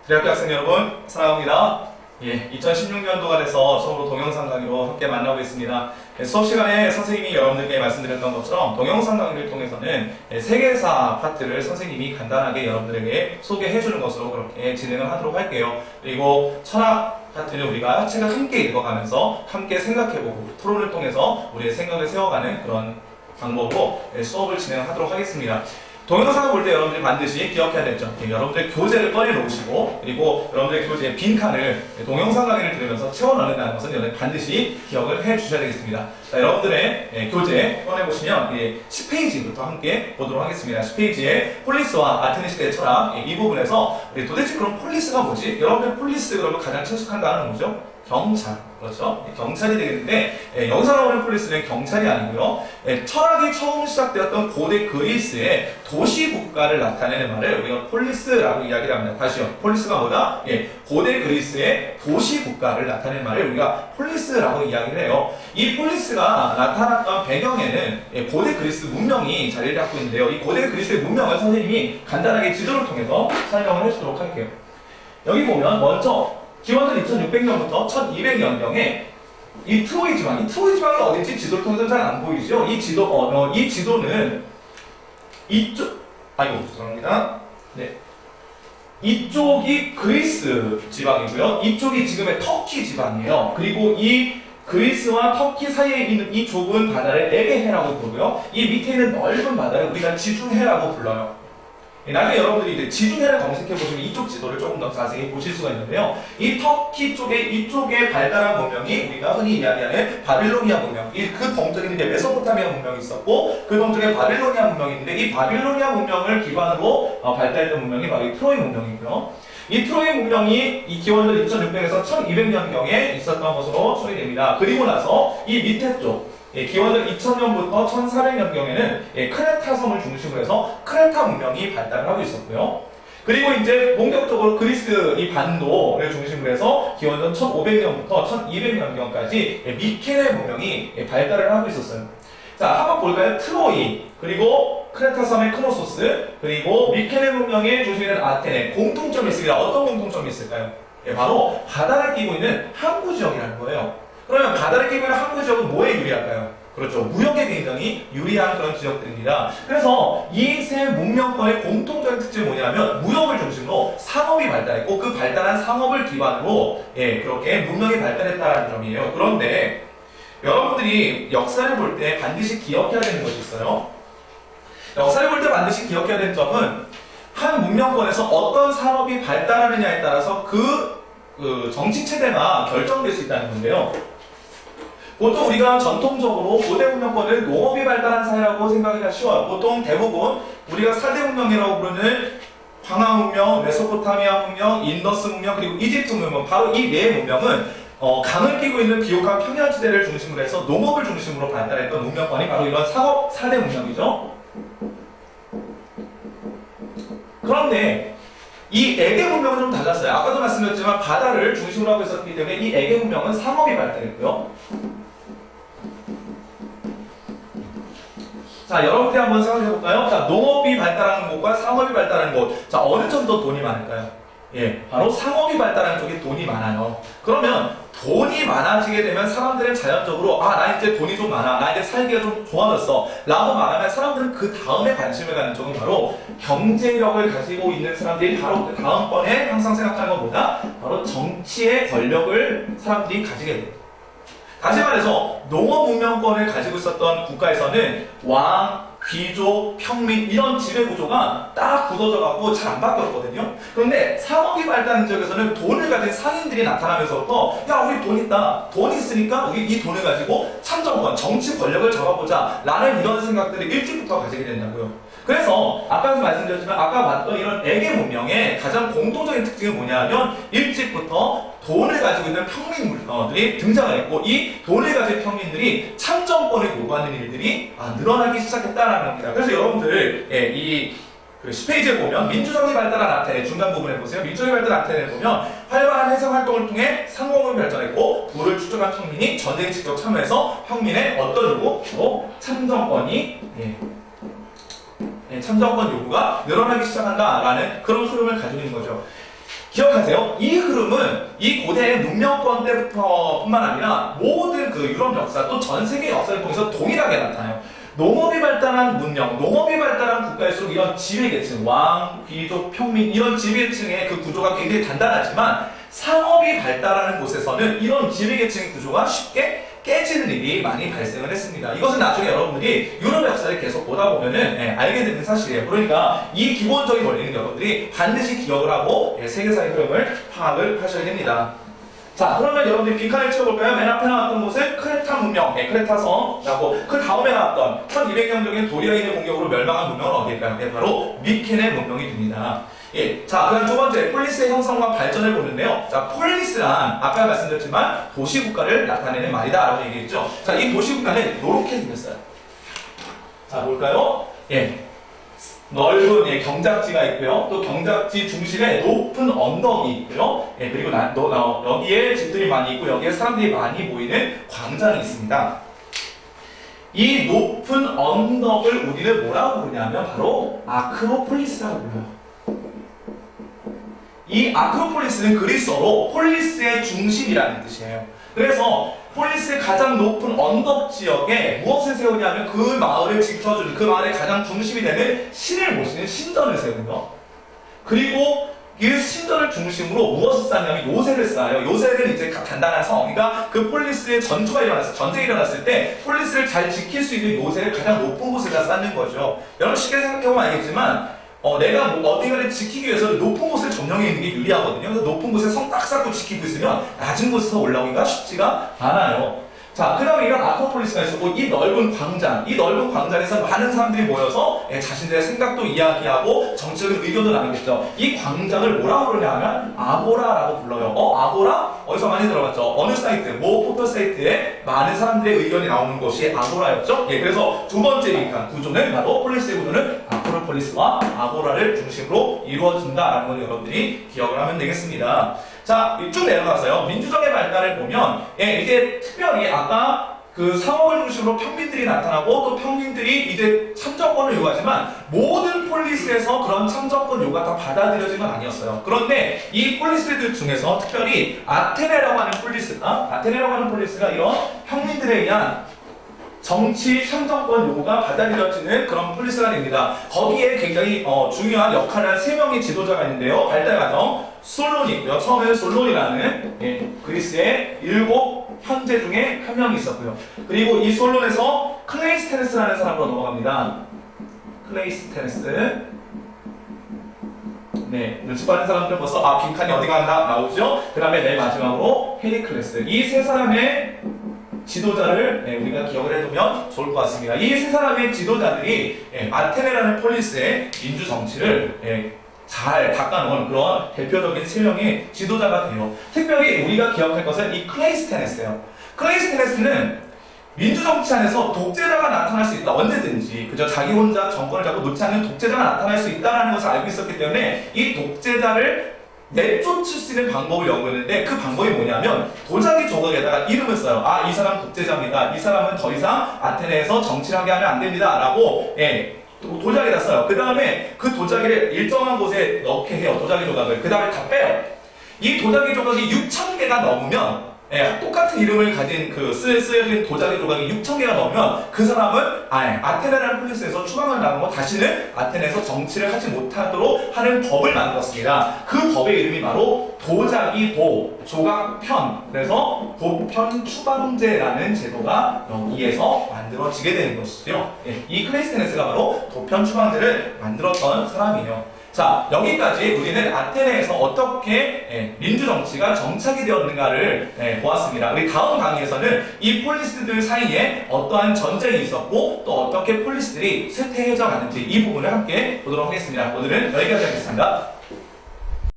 대학교 학생 여러분, 사랑합니다. 2016년도가 돼서 처음으로 동영상 강의로 함께 만나고 있습니다. 수업 시간에 선생님이 여러분들께 말씀드렸던 것처럼 동영상 강의를 통해서는 세계사 파트를 선생님이 간단하게 여러분들에게 소개해주는 것으로 그렇게 진행을 하도록 할게요. 그리고 철학 파트는 우리가 책을 함께 읽어가면서 함께 생각해보고 토론을 통해서 우리의 생각을 세워가는 그런 방법으로 수업을 진행하도록 하겠습니다. 동영상을 볼 때 여러분들이 반드시 기억해야 될 점, 여러분들 교재를 꺼내놓으시고 그리고 여러분들의 교재에 빈칸을 동영상 강의를 들으면서 채워넣는다는 것은 여러분들 반드시 기억을 해주셔야 되겠습니다. 자, 여러분들의 교재 꺼내보시면 10페이지부터 함께 보도록 하겠습니다. 10페이지에 폴리스와 아테네 시대의 철학, 이 부분에서 도대체 그럼 폴리스가 뭐지? 여러분들 폴리스 그러면 가장 친숙한 단어는 뭐죠? 경찰. 그렇죠? 경찰이 되겠는데 여기서 나오는 폴리스는 경찰이 아니고요. 철학이 처음 시작되었던 고대 그리스의 도시국가를 나타내는 말을 우리가 폴리스라고 이야기를 합니다. 다시요. 폴리스가 뭐다? 고대 그리스의 도시국가를 나타내는 말을 우리가 폴리스라고 이야기를 해요. 이 폴리스가 나타났던 배경에는 고대 그리스 문명이 자리를 잡고 있는데요. 이 고대 그리스의 문명을 선생님이 간단하게 지도를 통해서 설명을 해주도록 할게요. 여기 보면 먼저 기원전 2600년부터 1200년경에 이 트로이 지방이 어딘지 지도를 통해서 잘 안 보이죠? 이 지도는 이쪽, 죄송합니다. 네. 이쪽이 그리스 지방이고요. 이쪽이 지금의 터키 지방이에요. 그리고 이 그리스와 터키 사이에 있는 이 좁은 바다를 에게해라고 부르고요. 이 밑에 있는 넓은 바다를 우리가 지중해라고 불러요. 나중에 여러분들이 이제 지중해를 검색해보시면 이쪽 지도를 조금 더 자세히 보실 수가 있는데요. 이 터키 쪽에, 이쪽에 발달한 문명이 우리가 흔히 이야기하는 바빌로니아 문명. 그 동쪽에 이제 메소포타미아 문명이 있었고, 그 동쪽에 바빌로니아 문명이 있는데, 이 바빌로니아 문명을 기반으로 발달했던 문명이 바로 이 트로이 문명이고요. 이 트로이 문명이 이 기원전 2600에서 1200년경에 있었던 것으로 추리됩니다. 그리고 나서 이 밑에 쪽, 기원전 2000년부터 1400년경에는 크레타 섬을 중심으로 해서 크레타 문명이 발달을 하고 있었고요. 그리고 이제 본격적으로 그리스 이 반도를 중심으로 해서 기원전 1500년부터 1200년경까지 미케네 문명이 발달을 하고 있었어요. 자, 한번 볼까요? 트로이, 그리고 크레타 섬의 크노소스, 그리고 미케네 문명의 중심이 되는 아테네. 공통점이 있습니다. 어떤 공통점이 있을까요? 바로 바다를 끼고 있는 항구 지역이라는 거예요. 그러면 바다를 끼고 있는 항구 지역은 뭐에 유리할까요? 그렇죠. 무역에 굉장히 유리한 그런 지역들입니다. 그래서 이 세 문명권의 공통적인 특징이 뭐냐면 무역을 중심으로 상업이 발달했고 그 발달한 상업을 기반으로 그렇게 문명이 발달했다는 점이에요. 그런데 여러분들이 역사를 볼 때 반드시 기억해야 되는 것이 있어요. 역사를 볼 때 반드시 기억해야 되는 점은 한 문명권에서 어떤 산업이 발달하느냐에 따라서 그 정치 체제가 결정될 수 있다는 건데요. 보통 우리가 전통적으로 고대 문명권을 농업이 발달한 사회라고 생각하기가 쉬워요. 보통 대부분 우리가 4대 문명이라고 부르는 황하 문명, 메소포타미아 문명, 인더스 문명, 그리고 이집트 문명, 바로 이 네 문명은 강을 끼고 있는 비옥한 평야지대를 중심으로 해서 농업을 중심으로 발달했던 문명권이 바로 이런 상업 4대 문명이죠. 그런데 이 에게 문명은 좀 달랐어요. 아까도 말씀드렸지만 바다를 중심으로 하고 있었기 때문에 이 에게 문명은 상업이 발달했고요. 자, 여러분들이 한번 생각해볼까요? 자, 농업이 발달하는 곳과 상업이 발달하는 곳. 자, 어느 점 더 돈이 많을까요? 바로 상업이 발달하는 쪽에 돈이 많아요. 그러면 돈이 많아지게 되면 사람들은 자연적으로 나 이제 돈이 좀 많아. 나 이제 살기가 좀 좋아졌어. 라고 말하면 사람들은 그 다음에 관심을 갖는 쪽은 바로 경제력을 가지고 있는 사람들이 바로 그 다음번에 항상 생각하는 건 뭐다? 바로 정치의 권력을 사람들이 가지게 돼요. 다시 말해서 농업 문명권을 가지고 있었던 국가에서는 왕, 귀족, 평민 이런 지배 구조가 딱 굳어져 갖고 잘 안 바뀌었거든요. 그런데 상업이 발달한 지역에서는 돈을 가진 상인들이 나타나면서부터 야, 우리 돈 있다. 돈 있으니까 우리 이 돈을 가지고 참정권, 정치 권력을 잡아보자 라는 이런 생각들을 일찍부터 가지게 된다고요. 그래서 아까도 말씀드렸지만 아까 봤던 이런 에게 문명의 가장 공통적인 특징은 뭐냐면 일찍부터 돈을 가지고 있는 평민들이 등장을 했고 이 돈을 가진 평민들이 참정권을 요구하는 일들이 늘어나기 시작했다는 겁니다. 그래서 여러분들 이 10페이지에 보면 민주정이 발달한 아테네 중간 부분에 보세요. 민주정이 발달한 아테네를 보면 활발한 해상활동을 통해 상공을 발전했고 부를 추적한 평민이 전쟁에 직접 참여해서 평민의 어떤 요구? 참정권이 참정권 요구가 늘어나기 시작한다라는 그런 흐름을 가지고 있는 거죠. 기억하세요. 이 흐름은 이 고대 문명권 때부터뿐만 아니라 모든 그 유럽 역사 또 전 세계 역사를 통해서 동일하게 나타나요. 농업이 발달한 문명, 농업이 발달한 국가일수록 이런 지배계층, 왕, 귀족, 평민 이런 지배계층의 그 구조가 굉장히 단단하지만 상업이 발달하는 곳에서는 이런 지배계층 구조가 쉽게 깨지는 일이 많이 발생을 했습니다. 이것은 나중에 여러분들이 유럽 역사를 계속 보다 보면은 알게 되는 사실이에요. 그러니까 이 기본적인 원리는 여러분들이 반드시 기억을 하고 세계사의 흐름을 파악을 하셔야 됩니다. 자, 그러면 여러분들이 빈칸을 채워볼까요? 맨 앞에 나왔던 곳은 크레타 문명, 크레타성이라고. 그 다음에 나왔던 1200년적인 도리아인의 공격으로 멸망한 문명은 어디일까요? 바로 미케네 문명이 됩니다. 예, 자, 그다음 두 번째, 폴리스의 형성과 발전을 보는데요. 자, 폴리스란 아까 말씀드렸지만 도시국가를 나타내는 말이다라고 얘기했죠. 자, 이 도시국가는 이렇게 생겼어요. 자, 볼까요? 예. 넓은 경작지가 있고요. 또 경작지 중심에 높은 언덕이 있고요. 예, 그리고 여기에 집들이 많이 있고 여기에 사람들이 많이 모이는 광장이 있습니다. 이 높은 언덕을 우리는 뭐라고 부르냐면 바로 아크로폴리스라고 불러요. 이 아크로폴리스는 그리스어로 폴리스의 중심이라는 뜻이에요. 그래서 폴리스의 가장 높은 언덕 지역에 무엇을 세우냐면 그 마을을 지켜주는, 그 마을의 가장 중심이 되는 신을 모시는 신전을 세우며, 그리고 이 신전을 중심으로 무엇을 쌓냐면 요새를 쌓아요. 요새는 이제 단단한 성, 그러니까 그 폴리스의 전투가 일어났을 때, 전쟁이 일어났을 때 폴리스를 잘 지킬 수 있는 요새를 가장 높은 곳에다 쌓는 거죠. 여러분 쉽게 생각해보면 알겠지만 내가 어디가를 지키기 위해서 높은 곳을 점령해 있는 게 유리하거든요. 그래서 높은 곳에 성 딱 쌓고 지키고 있으면 낮은 곳에서 올라오기가 쉽지가 않아요. 자, 그 다음에 이런 아크로폴리스가 있었고, 이 넓은 광장, 이 넓은 광장에서 많은 사람들이 모여서 자신들의 생각도 이야기하고 정치적인 의견도 나누겠죠. 이 광장을 뭐라고 그러냐면 아고라라고 불러요. 아고라? 어디서 많이 들어봤죠? 어느 사이트, 모 포털 사이트에 많은 사람들의 의견이 나오는 것이 아고라였죠. 예, 그래서 두 번째 빈칸 구조는 바로 폴리스의 구조는 아크로폴리스와 아고라를 중심으로 이루어진다라는 걸 여러분들이 기억을 하면 되겠습니다. 자, 쭉 내려가서요. 민주정의 발달을 보면, 이게 특별히 아까 그 상업을 중심으로 평민들이 나타나고 또 평민들이 이제 참정권을 요구하지만 모든 폴리스에서 그런 참정권 요구가 다 받아들여진 건 아니었어요. 그런데 이 폴리스들 중에서 특별히 아테네라고 하는 폴리스가 이런 평민들에 의한 정치 참정권 요구가 받아들여지는 그런 폴리스가 됩니다. 거기에 굉장히 중요한 역할을 한 3명의 지도자가 있는데요. 발달 과정 솔론이 있고요. 처음에는 솔론이라는 그리스의 7 현재 중에 한 명이 있었고요. 그리고 이 솔론에서 클레이스테네스라는 사람으로 넘어갑니다. 클레이스테네스. 네, 눈치 빠른 사람들은 벌써 빈칸이 어디 간다 나오죠. 그 다음에 맨 마지막으로 헤리클레스. 이 세 사람의 지도자를 우리가 기억을 해두면 좋을 것 같습니다. 이 세 사람의 지도자들이 아테네라는 폴리스의 민주 정치를 잘 닦아놓은 그런 대표적인 3명의 지도자가 돼요. 특별히 우리가 기억할 것은 이 클레이스테네스예요. 클레이스테네스는 민주정치 안에서 독재자가 나타날 수 있다. 언제든지. 그죠? 자기 혼자 정권을 잡고 놓지 않는 독재자가 나타날 수 있다는 것을 알고 있었기 때문에 이 독재자를 내쫓을 수 있는 방법을 연구했는데 그 방법이 뭐냐면 도자기 조각에다가 이름을 써요. 이 사람 독재자입니다. 이 사람은 더 이상 아테네에서 정치를 하게 하면 안 됩니다. 라고 도자기에다 써요. 그 다음에 그 도자기를 일정한 곳에 넣게 해요. 도자기 조각을. 그 다음에 다 빼요. 이 도자기 조각이 6,000개가 넘으면 똑같은 이름을 가진 쓰여진 도자기 조각이 6,000개가 넘으면 그 사람은 아테네라는 폴리스에서 추방을 당하고 다시는 아테네에서 정치를 하지 못하도록 하는 법을 만들었습니다. 그 법의 이름이 바로 도자기도, 조각편, 그래서 도편 추방제라는 제도가 여기에서 만들어지게 되는 것이죠. 이 클레이스테네스가 바로 도편 추방제를 만들었던 사람이에요. 자, 여기까지 우리는 아테네에서 어떻게 민주정치가 정착이 되었는가를 보았습니다. 우리 다음 강의에서는 이 폴리스들 사이에 어떠한 전쟁이 있었고 또 어떻게 폴리스들이 쇠퇴해져 가는지 이 부분을 함께 보도록 하겠습니다. 오늘은 여기까지 하겠습니다.